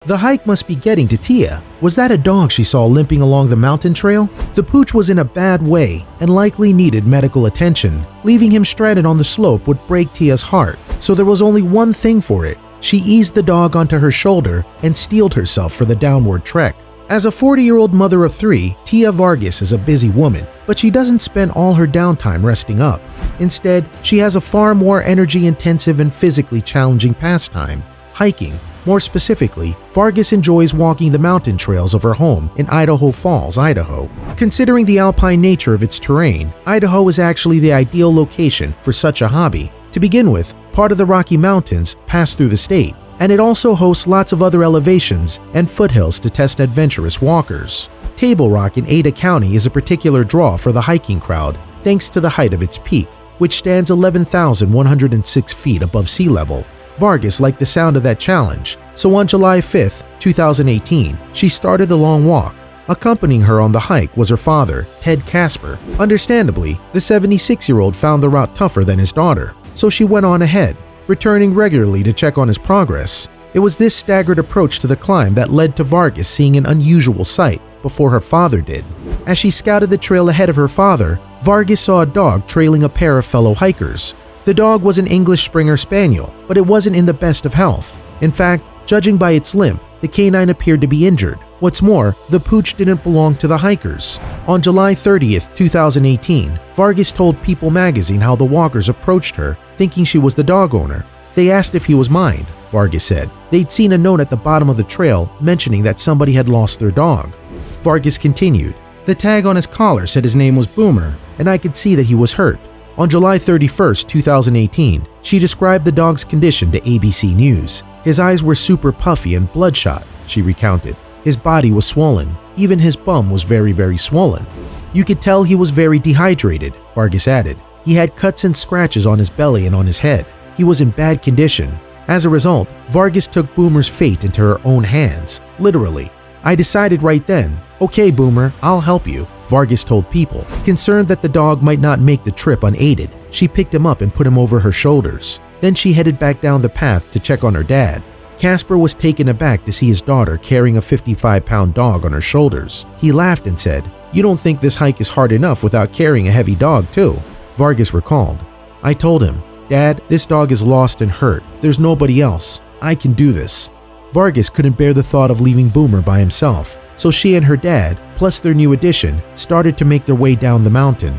The hike must be getting to Tia. Was that a dog she saw limping along the mountain trail? The pooch was in a bad way and likely needed medical attention. Leaving him stranded on the slope would break Tia's heart, so there was only one thing for it. She eased the dog onto her shoulder and steeled herself for the downward trek. As a 40-year-old mother of 3, Tia Vargas is a busy woman, but she doesn't spend all her downtime resting up. Instead, she has a far more energy-intensive and physically challenging pastime: hiking. More specifically, Vargas enjoys walking the mountain trails of her home in Idaho Falls, Idaho. Considering the alpine nature of its terrain, Idaho is actually the ideal location for such a hobby. To begin with, part of the Rocky Mountains pass through the state, and it also hosts lots of other elevations and foothills to test adventurous walkers. Table Rock in Ada County is a particular draw for the hiking crowd thanks to the height of its peak, which stands 11,106 feet above sea level. Vargas liked the sound of that challenge, so on July 5, 2018, she started the long walk. Accompanying her on the hike was her father, Ted Casper. Understandably, the 76-year-old found the route tougher than his daughter, so she went on ahead, returning regularly to check on his progress. It was this staggered approach to the climb that led to Vargas seeing an unusual sight before her father did. As she scouted the trail ahead of her father, Vargas saw a dog trailing a pair of fellow hikers. The dog was an English Springer Spaniel, but it wasn't in the best of health. In fact, judging by its limp, the canine appeared to be injured. What's more, the pooch didn't belong to the hikers. On July 30, 2018, Vargas told People magazine how the walkers approached her, thinking she was the dog owner. They asked if he was mine, Vargas said. They'd seen a note at the bottom of the trail mentioning that somebody had lost their dog. Vargas continued, "The tag on his collar said his name was Boomer, and I could see that he was hurt." On July 31, 2018, she described the dog's condition to ABC News. "His eyes were super puffy and bloodshot," she recounted. "His body was swollen. Even his bum was very swollen. You could tell he was very dehydrated," Vargas added. "He had cuts and scratches on his belly and on his head. He was in bad condition." As a result, Vargas took Boomer's fate into her own hands, literally. "I decided right then, okay Boomer, I'll help you," Vargas told People. Concerned that the dog might not make the trip unaided, she picked him up and put him over her shoulders. Then she headed back down the path to check on her dad. Casper was taken aback to see his daughter carrying a 55-pound dog on her shoulders. He laughed and said, "You don't think this hike is hard enough without carrying a heavy dog too?" Vargas recalled, "I told him, Dad, this dog is lost and hurt. There's nobody else. I can do this." Vargas couldn't bear the thought of leaving Boomer by himself, so she and her dad, plus their new addition, started to make their way down the mountain.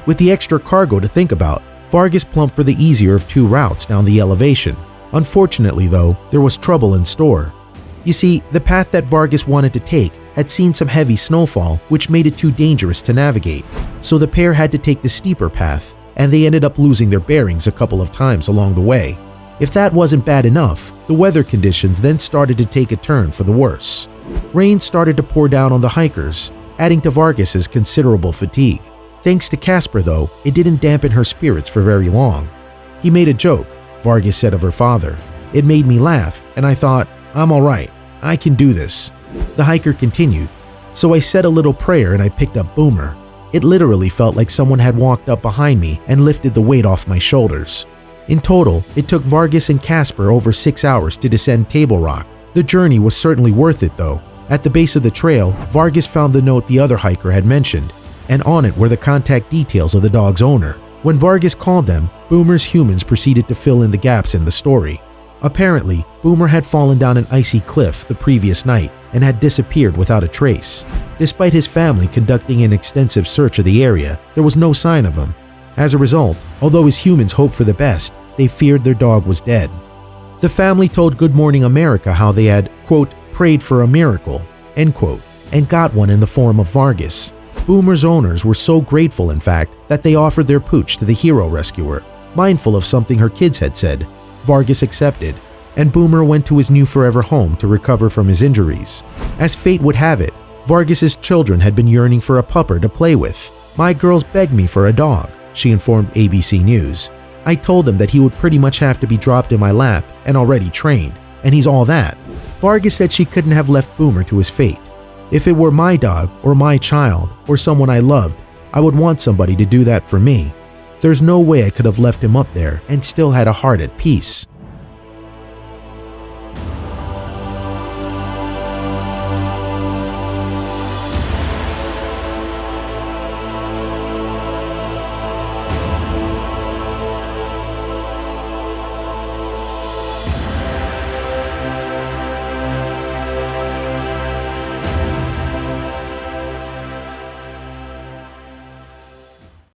With the extra cargo to think about, Vargas plumped for the easier of 2 routes down the elevation. Unfortunately though, there was trouble in store. You see, the path that Vargas wanted to take had seen some heavy snowfall, which made it too dangerous to navigate. So the pair had to take the steeper path, and they ended up losing their bearings a couple of times along the way. If that wasn't bad enough, the weather conditions then started to take a turn for the worse. Rain started to pour down on the hikers, adding to Vargas's considerable fatigue. Thanks to Casper though, it didn't dampen her spirits for very long. "He made a joke," Vargas said of her father. "It made me laugh, and I thought, I'm alright, I can do this." The hiker continued, "So I said a little prayer and I picked up Boomer. It literally felt like someone had walked up behind me and lifted the weight off my shoulders." In total, it took Vargas and Casper over 6 hours to descend Table Rock. The journey was certainly worth it though. At the base of the trail, Vargas found the note the other hiker had mentioned, and on it were the contact details of the dog's owner. When Vargas called them, Boomer's humans proceeded to fill in the gaps in the story. Apparently, Boomer had fallen down an icy cliff the previous night and had disappeared without a trace. Despite his family conducting an extensive search of the area, there was no sign of him. As a result, although his humans hoped for the best, they feared their dog was dead. The family told Good Morning America how they had, quote, "prayed for a miracle," end quote, and got one in the form of Vargas. Boomer's owners were so grateful, in fact, that they offered their pooch to the hero rescuer. Mindful of something her kids had said, Vargas accepted, and Boomer went to his new forever home to recover from his injuries. As fate would have it, Vargas's children had been yearning for a pupper to play with. "My girls begged me for a dog," she informed ABC News. "I told them that he would pretty much have to be dropped in my lap and already trained, and he's all that." Vargas said she couldn't have left Boomer to his fate. "If it were my dog or my child or someone I loved, I would want somebody to do that for me. There's no way I could have left him up there and still had a heart at peace."